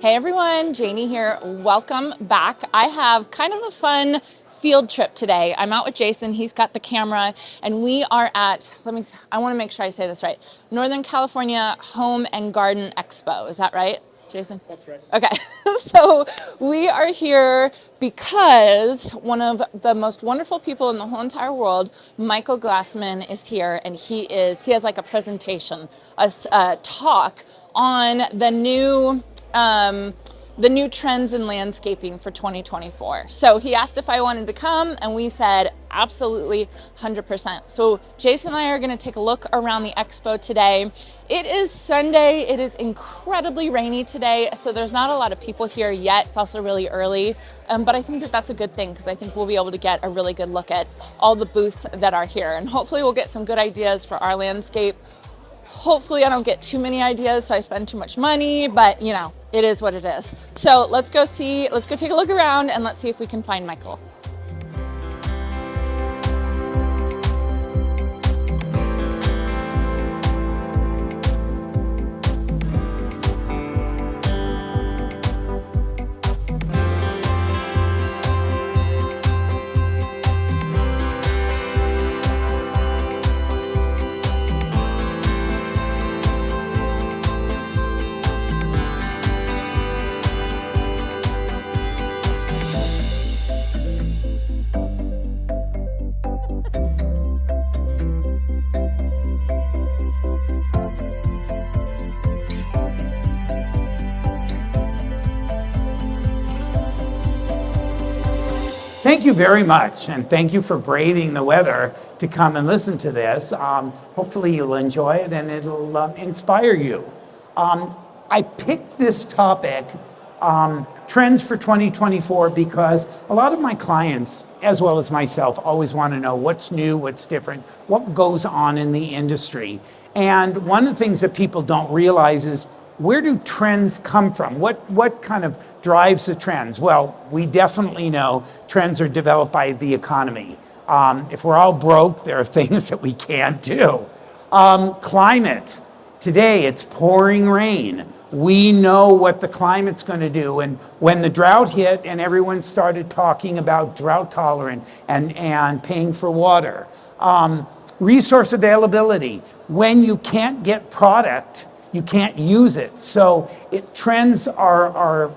Hey everyone, Janie here. Welcome back. I have kind of a fun field trip today. I'm out with Jason, he's got the camera, and we are at, I want to make sure I say this right, Northern California Home and Garden Expo. Is that right, Jason? That's right. Okay, so we are here because one of the most wonderful people in the whole entire world, Michael Glassman, is here, and he has like a presentation, a talk on the new trends in landscaping for 2024. So he asked if I wanted to come, and we said absolutely 100%. So Jason and I are going to take a look around the expo today. It is Sunday. It is incredibly rainy today, so there's not a lot of people here yet. It's also really early, but I think that that's a good thing because I think we'll be able to get a really good look at all the booths that are here, and hopefully we'll get some good ideas for our landscape. Hopefully I don't get too many ideas so I spend too much money, but you know, it is what it is. So let's go take a look around and let's see if we can find Michael. Thank you very much, and thank you for braving the weather to come and listen to this. Hopefully you'll enjoy it and it'll inspire you. I picked this topic, trends for 2024, because a lot of my clients, as well as myself, always want to know what's new, what's different, what goes on in the industry. And one of the things that people don't realize is, where do trends come from? What kind of drives the trends? Well, we definitely know trends are developed by the economy. If we're all broke, there are things that we can't do. Climate. Today, it's pouring rain. We know what the climate's going to do. And when the drought hit and everyone started talking about drought tolerant and paying for water. Resource availability. When you can't get product, you can't use it. So trends are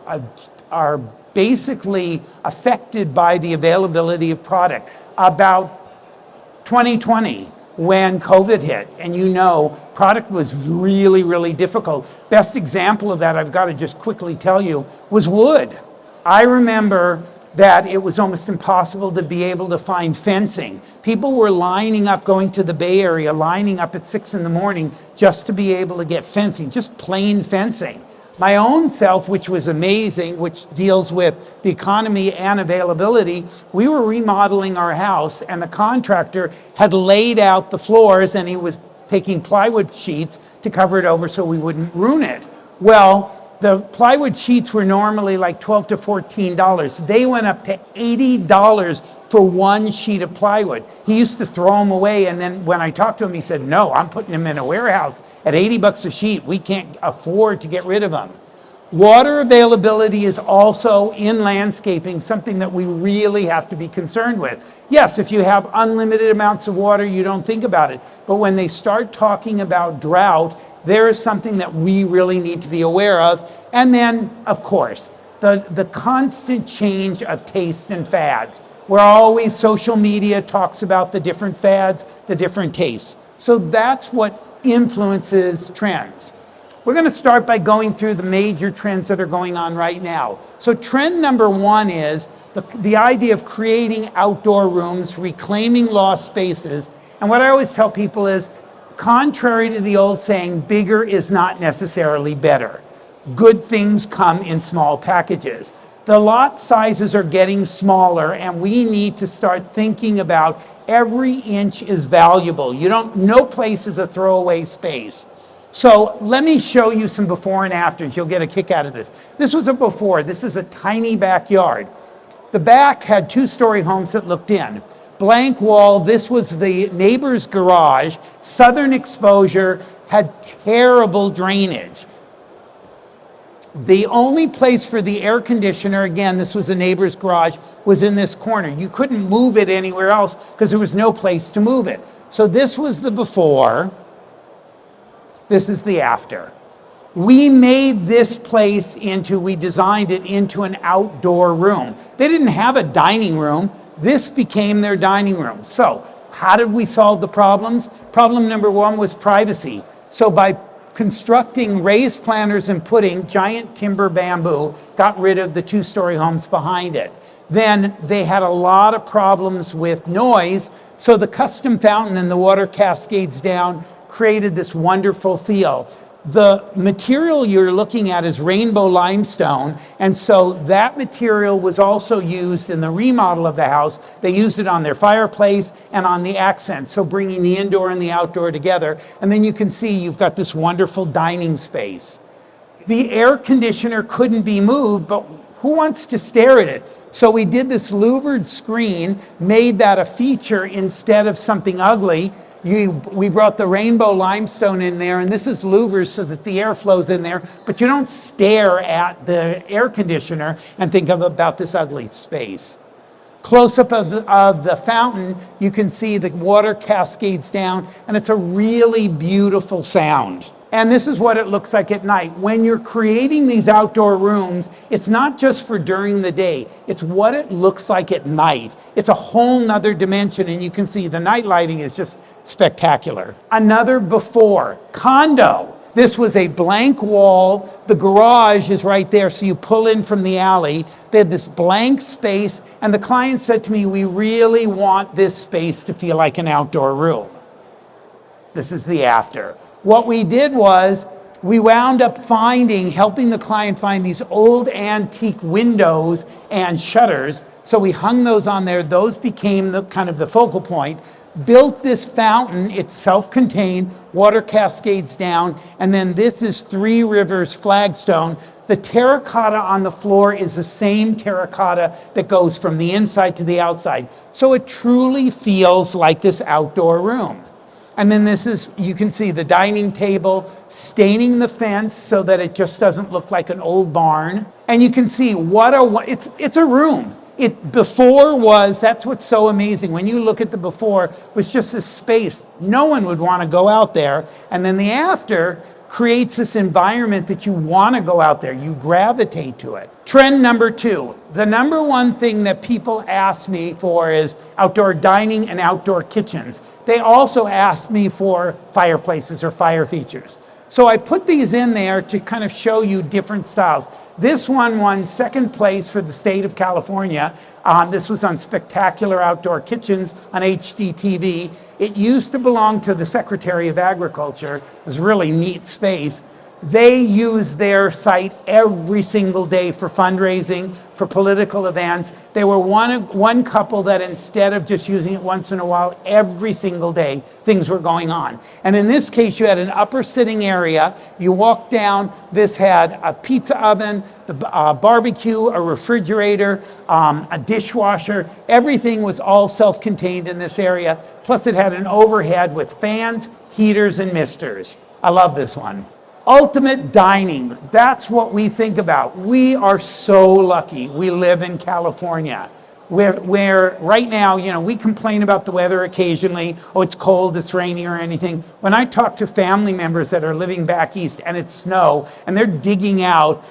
basically affected by the availability of product. About 2020, when COVID hit, and you know, product was really, really difficult. Best example of that, I've got to just quickly tell you, was wood. I remember that it was almost impossible to be able to find fencing. People were lining up, going to the Bay Area, lining up at 6 in the morning just to be able to get fencing, just plain fencing. My own self, which was amazing, which deals with the economy and availability, we were remodeling our house and the contractor had laid out the floors and he was taking plywood sheets to cover it over so we wouldn't ruin it. Well, the plywood sheets were normally like $12 to $14. They went up to $80 for one sheet of plywood. He used to throw them away, and then when I talked to him, he said, no, I'm putting them in a warehouse at $80 a sheet. We can't afford to get rid of them. Water availability is also in landscaping something that we really have to be concerned with. Yes, if you have unlimited amounts of water, you don't think about it. But when they start talking about drought, there is something that we really need to be aware of. And then, of course, the constant change of taste and fads. Where always social media talks about the different fads, the different tastes. So that's what influences trends. We're going to start by going through the major trends that are going on right now. So trend number one is the idea of creating outdoor rooms, reclaiming lost spaces. And what I always tell people is, contrary to the old saying, bigger is not necessarily better. Good things come in small packages. The lot sizes are getting smaller, and we need to start thinking about every inch is valuable. No place is a throwaway space. So let me show you some before and afters. You'll get a kick out of this. This was a before. This is a tiny backyard. The back had 2-story homes that looked in. Blank wall, this was the neighbor's garage. Southern exposure, had terrible drainage. The only place for the air conditioner, again, this was a neighbor's garage, was in this corner. You couldn't move it anywhere else because there was no place to move it. So this was the before, this is the after. We made this place we designed it into an outdoor room. They didn't have a dining room. This became their dining room. So how did we solve the problems? Problem number one was privacy. So by constructing raised planters and putting giant timber bamboo, got rid of the two-story homes behind it. Then they had a lot of problems with noise, so the custom fountain and the water cascades down created this wonderful feel. The material you're looking at is rainbow limestone, and so that material was also used in the remodel of the house. They used it on their fireplace and on the accent, so bringing the indoor and the outdoor together. And then you can see you've got this wonderful dining space. The air conditioner couldn't be moved, but who wants to stare at it? So we did this louvered screen, made that a feature instead of something ugly. We brought the rainbow limestone in there, and this is louvers so that the air flows in there, but you don't stare at the air conditioner and think about this ugly space. Close-up of the fountain, you can see the water cascades down, and it's a really beautiful sound. And this is what it looks like at night. When you're creating these outdoor rooms, it's not just for during the day, it's what it looks like at night. It's a whole nother dimension, and you can see the night lighting is just spectacular. Another before, condo. This was a blank wall. The garage is right there, so you pull in from the alley. They had this blank space, and the client said to me, we really want this space to feel like an outdoor room. This is the after. What we did was we wound up helping the client find these old antique windows and shutters. So we hung those on there. Those became the kind of the focal point. Built this fountain. It's self-contained. Water cascades down. And then this is Three Rivers flagstone. The terracotta on the floor is the same terracotta that goes from the inside to the outside. So it truly feels like this outdoor room. And then this is, you can see the dining table, staining the fence so that it just doesn't look like an old barn. And you can see it's a room. That's what's so amazing. When you look at the before, was just this space. No one would want to go out there. And then the after creates this environment that you want to go out there. You gravitate to it. Trend number two. The number one thing that people ask me for is outdoor dining and outdoor kitchens. They also ask me for fireplaces or fire features. So I put these in there to kind of show you different styles. This one won second place for the state of California. This was on Spectacular Outdoor Kitchens on HDTV. It used to belong to the Secretary of Agriculture. It was a really neat space. They use their site every single day for fundraising, for political events. They were one couple that instead of just using it once in a while, every single day, things were going on. And in this case, you had an upper sitting area. You walked down, this had a pizza oven, the barbecue, a refrigerator, a dishwasher. Everything was all self-contained in this area. Plus it had an overhead with fans, heaters, and misters. I love this one. Ultimate dining, that's what we think about. We are so lucky we live in California, where right now, we complain about the weather occasionally. Oh, it's cold, it's rainy or anything. When I talk to family members that are living back east and it's snow and they're digging out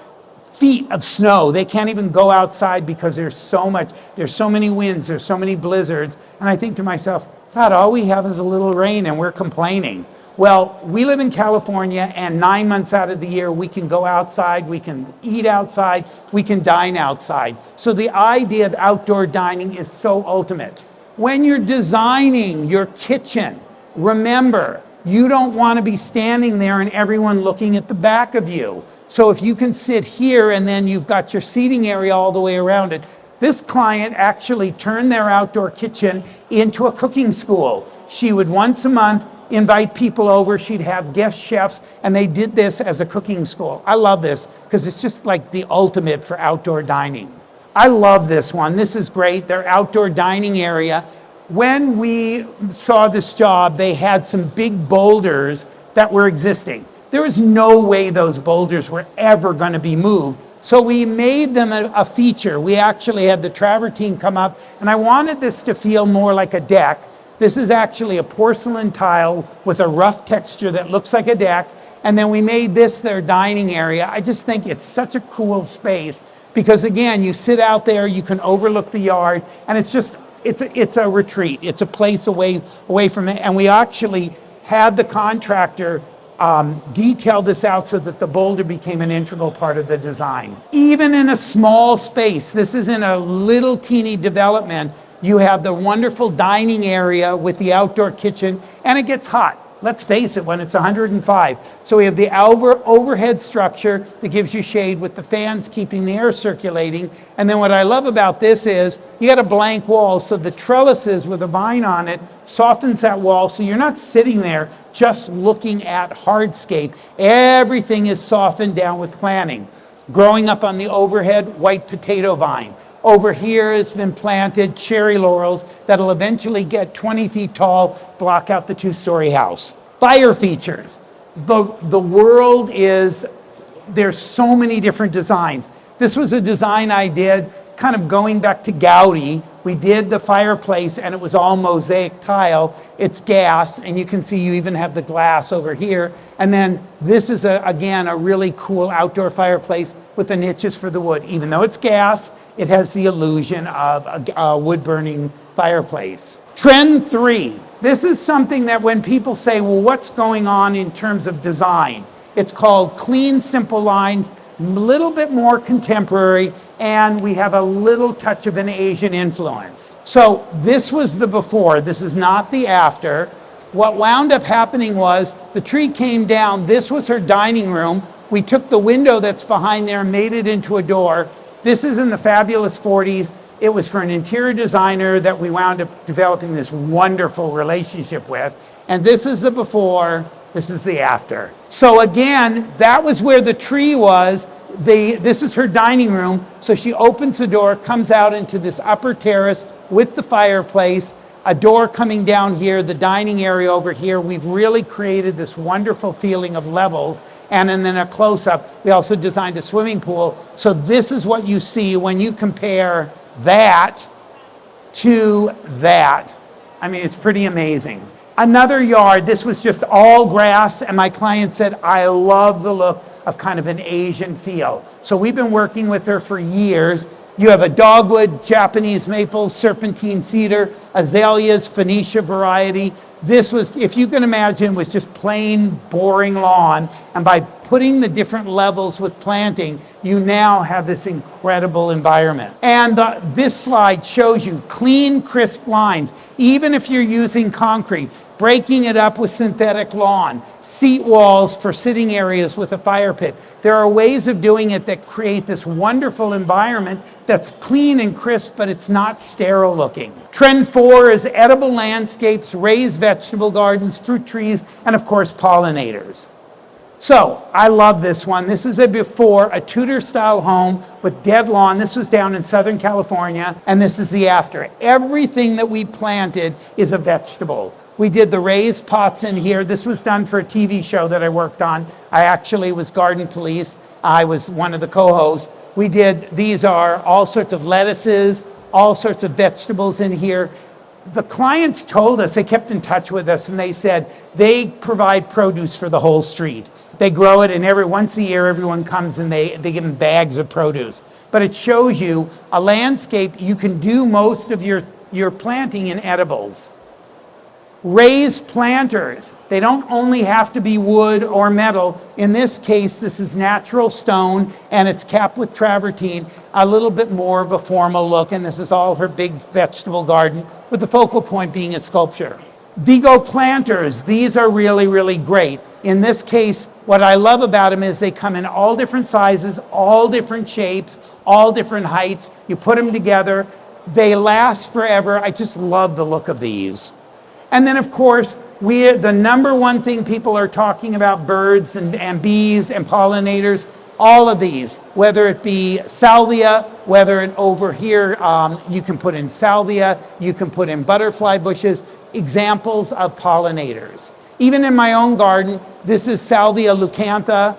feet of snow, they can't even go outside because there's so many winds, there's so many blizzards. And I think to myself, God, all we have is a little rain and we're complaining. Well, we live in California, and 9 months out of the year, we can go outside, we can eat outside, we can dine outside. So the idea of outdoor dining is so ultimate. When you're designing your kitchen, remember, you don't want to be standing there and everyone looking at the back of you. So if you can sit here and then you've got your seating area all the way around it. This client actually turned their outdoor kitchen into a cooking school. She would once a month invite people over. She'd have guest chefs, and they did this as a cooking school. I love this because it's just like the ultimate for outdoor dining. I love this one. This is great. Their outdoor dining area. When we saw this job, they had some big boulders that were existing. there was no way those boulders were ever going to be moved. So we made them a feature. We actually had the travertine come up, and I wanted this to feel more like a deck. This is actually a porcelain tile with a rough texture that looks like a deck. And then we made this their dining area. I just think it's such a cool space because, again, you sit out there, you can overlook the yard, and it's a retreat. It's a place away from it. And we actually had the contractor detail this out so that the boulder became an integral part of the design. Even in a small space, this is in a little teeny development, you have the wonderful dining area with the outdoor kitchen, and it gets hot. Let's face it, when it's 105. So we have the overhead structure that gives you shade with the fans keeping the air circulating. And then what I love about this is you got a blank wall, so the trellises with a vine on it softens that wall, so you're not sitting there just looking at hardscape. Everything is softened down with planting. Growing up on the overhead, white potato vine. Over here has been planted cherry laurels that'll eventually get 20 feet tall, block out the two-story house. Fire features. The world is, there's so many different designs. This was a design I did kind of going back to Gaudi. We did the fireplace and it was all mosaic tile. It's gas, and you can see you even have the glass over here. And then this is, again, a really cool outdoor fireplace with the niches for the wood. Even though it's gas, it has the illusion of a wood-burning fireplace. Trend 3. This is something that when people say, well, what's going on in terms of design? It's called clean, simple lines, a little bit more contemporary, and we have a little touch of an Asian influence. So this was the before, this is not the after. What wound up happening was the tree came down, this was her dining room. We took the window that's behind there and made it into a door. This is in the fabulous 40s. It was for an interior designer that we wound up developing this wonderful relationship with. And this is the before, this is the after. So again, that was where the tree was. This is her dining room. So she opens the door, comes out into this upper terrace with the fireplace, a door coming down here, the dining area over here. We've really created this wonderful feeling of levels. And then a close-up, we also designed a swimming pool. So this is what you see when you compare that to that. I mean, it's pretty amazing. Another yard, this was just all grass, and my client said, I love the look of kind of an Asian feel. So we've been working with her for years. You have a dogwood, Japanese maple, serpentine cedar, azaleas, Phoenicia variety. This was, if you can imagine, was just plain, boring lawn. And by putting the different levels with planting, you now have this incredible environment. And this slide shows you clean, crisp lines, even if you're using concrete, breaking it up with synthetic lawn, seat walls for sitting areas with a fire pit. There are ways of doing it that create this wonderful environment that's clean and crisp, but it's not sterile looking. Trend 4 is edible landscapes, raised vegetable gardens, fruit trees, and of course, pollinators. So I love this one. This is a before, a Tudor-style home with dead lawn. This was down in Southern California, and this is the after. Everything that we planted is a vegetable. We did the raised pots in here. This was done for a TV show that I worked on. I actually was garden police. I was one of the co-hosts. We did, these are all sorts of lettuces, all sorts of vegetables in here. The clients told us, they kept in touch with us, and they said they provide produce for the whole street. They grow it, and once a year, everyone comes and they give them bags of produce. But it shows you a landscape, you can do most of your planting in edibles. Raised planters, they don't only have to be wood or metal. In this case, this is natural stone, and it's capped with travertine, a little bit more of a formal look, and this is all her big vegetable garden, with the focal point being a sculpture. Vigo planters, these are really, really great. In this case, what I love about them is they come in all different sizes, all different shapes, all different heights. You put them together, they last forever. I just love the look of these. And then, of course, the number one thing people are talking about, birds and bees and pollinators, all of these, whether it be salvia, whether it over here, you can put in salvia, you can put in butterfly bushes, examples of pollinators. Even in my own garden, this is Salvia leucantha,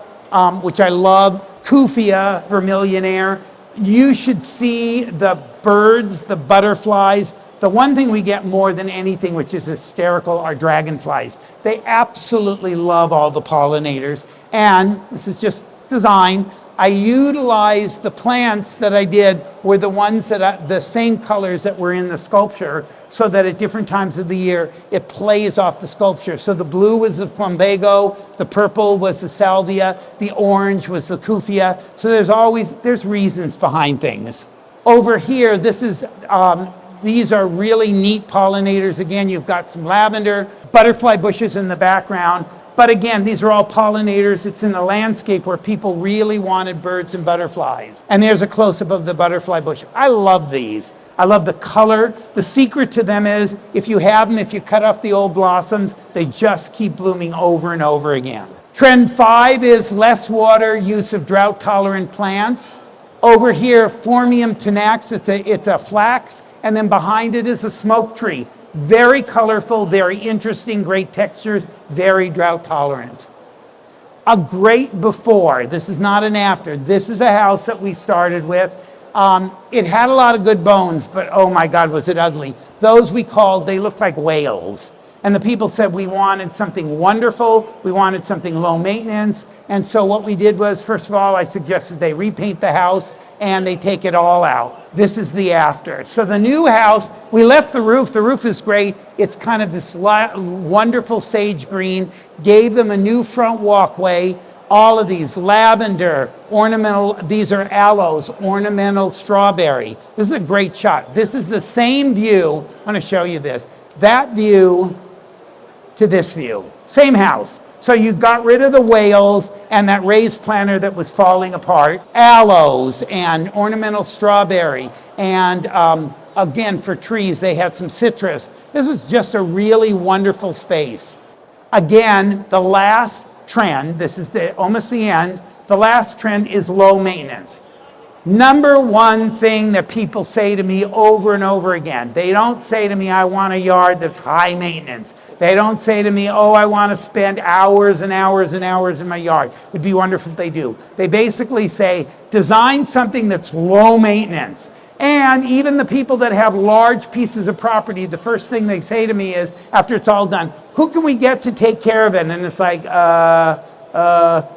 which I love, Kufia vermillionaire. You should see the birds, the butterflies. The one thing we get more than anything, which is hysterical, are dragonflies. They absolutely love all the pollinators. And this is just design. I utilized the plants that I did were the ones that the same colors that were in the sculpture, so that at different times of the year it plays off the sculpture. So the blue was the plumbago, the purple was the salvia, the orange was the kufia. So there's reasons behind things. Over here, this is these are really neat pollinators. Again, you've got some lavender, butterfly bushes in the background. But again, these are all pollinators. It's in the landscape where people really wanted birds and butterflies. And there's a close-up of the butterfly bush. I love these. I love the color. The secret to them is if you have them, if you cut off the old blossoms, they just keep blooming over and over again. Trend 5 is less water, use of drought-tolerant plants. Over here, Phormium tenax, it's a flax, and then behind it is a smoke tree. Very colorful, very interesting, great textures, very drought tolerant. A great before, this is not an after. This is a house that we started with. It had a lot of good bones, but oh my God, was it ugly. Those we called, they looked like whales. And the people said we wanted something wonderful, we wanted something low maintenance. And so what we did was, first of all, I suggested they repaint the house and they take it all out. This is the after. So the new house, we left the roof is great. It's kind of this wonderful sage green, gave them a new front walkway. All of these, lavender, ornamental, these are aloes, ornamental strawberry. This is a great shot. This is the same view, I want to show you this. That view to this view, same house. So you got rid of the whales and that raised planter that was falling apart, aloes and ornamental strawberry, and again for trees they had some citrus. This was just a really wonderful space. Again, the last trend, this is almost the end, the last trend is low maintenance. Number one thing that people say to me over and over again, they don't say to me, I want a yard that's high maintenance. They don't say to me, oh, I want to spend hours and hours and hours in my yard. It would be wonderful if they do. They basically say, design something that's low maintenance. And even the people that have large pieces of property, the first thing they say to me is, after it's all done, who can we get to take care of it? And it's like,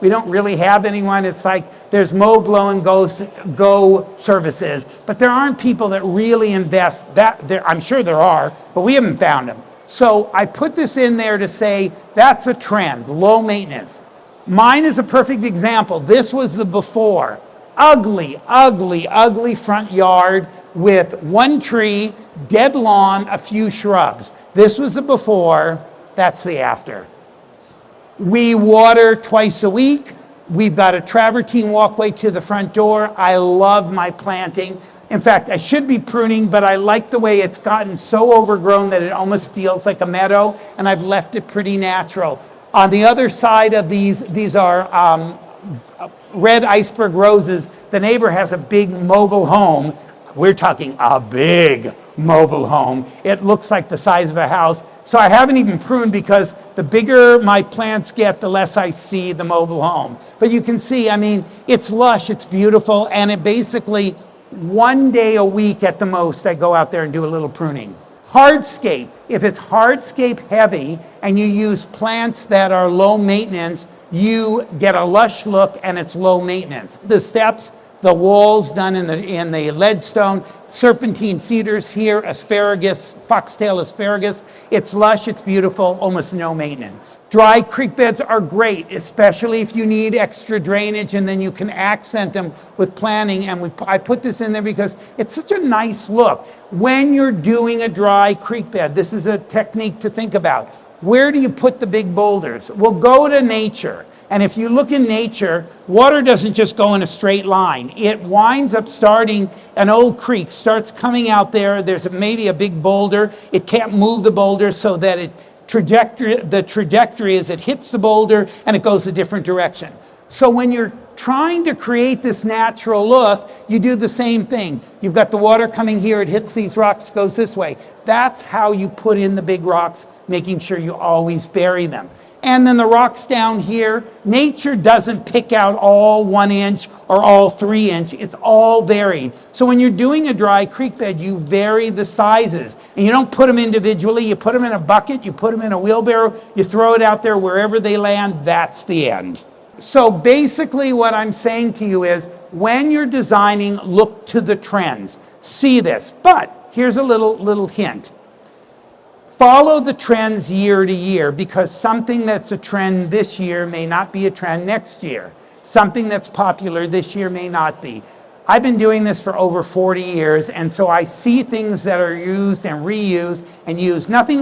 we don't really have anyone. It's like there's mow, blow, and go services, but there aren't people that really invest that. I'm sure there are, but we haven't found them. So I put this in there to say that's a trend, low maintenance. Mine is a perfect example. This was the before. Ugly, ugly, ugly front yard with one tree, dead lawn, a few shrubs. This was the before, that's the after. We water twice a week. We've got a travertine walkway to the front door. I love my planting. In fact, I should be pruning, but I like the way it's gotten so overgrown that it almost feels like a meadow, and I've left it pretty natural. On the other side of these are red iceberg roses. The neighbor has a big mobile home. We're talking a big mobile home. It looks like the size of a house. So I haven't even pruned because the bigger my plants get, the less I see the mobile home. But you can see, I mean, it's lush, it's beautiful, and it basically, one day a week at the most, I go out there and do a little pruning. Hardscape, if it's hardscape heavy and you use plants that are low maintenance, you get a lush look and it's low maintenance. The steps, the walls done in the leadstone, serpentine cedars here, asparagus, foxtail asparagus. It's lush, it's beautiful, almost no maintenance. Dry creek beds are great, especially if you need extra drainage, and then you can accent them with planting. And I put this in there because it's such a nice look. When you're doing a dry creek bed, this is a technique to think about. Where do you put the big boulders? Well, go to nature. And if you look in nature, water doesn't just go in a straight line. It winds up starting, an old creek starts coming out there. There's maybe a big boulder. It can't move the boulder so that the trajectory is it hits the boulder and it goes a different direction. So when you're trying to create this natural look, you do the same thing. You've got the water coming here, it hits these rocks, goes this way. That's how you put in the big rocks, making sure you always bury them. And then the rocks down here, nature doesn't pick out all 1 inch or all 3 inch, it's all varied. So when you're doing a dry creek bed, you vary the sizes. And you don't put them individually, you put them in a bucket, you put them in a wheelbarrow, you throw it out there, wherever they land, that's the end. So basically what I'm saying to you is, when you're designing, look to the trends. See this, but here's a little hint. Follow the trends year to year, because something that's a trend this year may not be a trend next year. Something that's popular this year may not be. I've been doing this for over 40 years, and so I see things that are used and reused and used. Nothing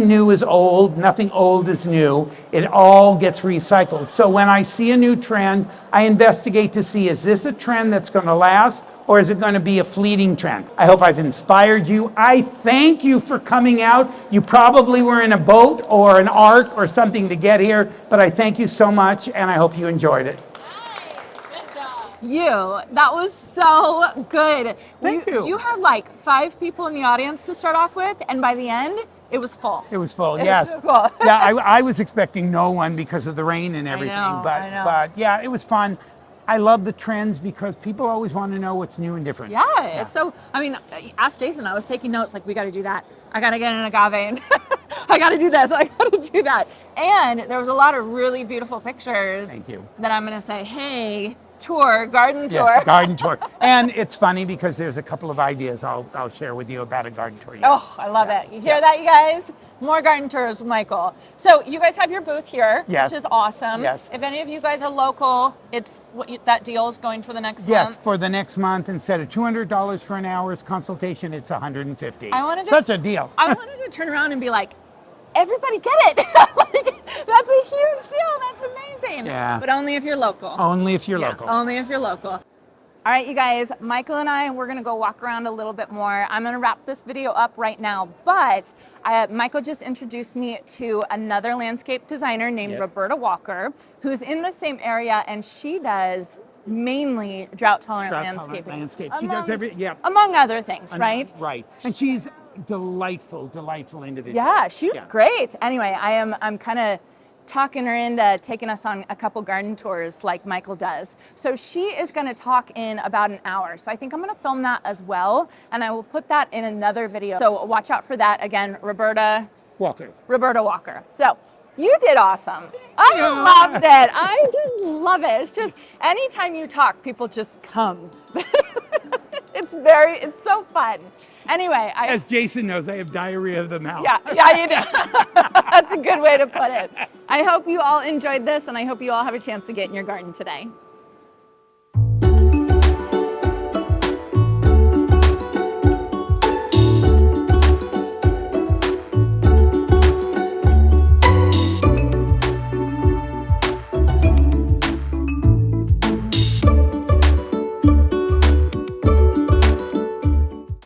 new is old, nothing old is new. It all gets recycled. So when I see a new trend, I investigate to see, is this a trend that's going to last, or is it going to be a fleeting trend? I hope I've inspired you. I thank you for coming out. You probably were in a boat or an ark or something to get here, but I thank you so much, and I hope you enjoyed it. That was so good. Thank you. You had like 5 people in the audience to start off with, and by the end, it was full. It was full, yes. It was full. Yeah, I was expecting no one because of the rain and everything, I know. but yeah, it was fun. I love the trends because people always want to know what's new and different. Yeah, it's so, I mean, ask Jason, I was taking notes, like, we got to do that. I got to get an agave, and I got to do this, I got to do that. And there was a lot of really beautiful pictures. Thank you. That I'm going to say, hey, garden tour. Yeah, garden tour. And it's funny because there's a couple of ideas I'll share with you about a garden tour. Yeah. Oh, I love it. You hear that, you guys? More garden tours with Michael. So you guys have your booth here, yes, which is awesome. Yes. If any of you guys are local, it's that deal is going for the next month. Yes, for the next month, instead of $200 for an hour's consultation, it's $150. Such a deal. I wanted to turn around and be like, everybody get it. Like, that's a huge deal. That's amazing. Yeah. But only if you're local. Only if you're local. Only if you're local. All right, you guys, Michael and I, we're gonna go walk around a little bit more. I'm gonna wrap this video up right now, but Michael just introduced me to another landscape designer named Roberta Walker, who's in the same area, and she does mainly drought-tolerant landscaping. She does among other things, right? Right, and she's delightful individual. Yeah, she was great. Anyway, I'm kind of talking her into taking us on a couple garden tours like Michael does. So she is going to talk in about an hour. So I think I'm going to film that as well, and I will put that in another video. So watch out for that. Again, Roberta Walker. So you did awesome. I loved it. I just love it. It's just anytime you talk, people just come. It's so fun. Anyway, as Jason knows, I have diarrhea of the mouth. Yeah, you do. That's a good way to put it. I hope you all enjoyed this, and I hope you all have a chance to get in your garden today.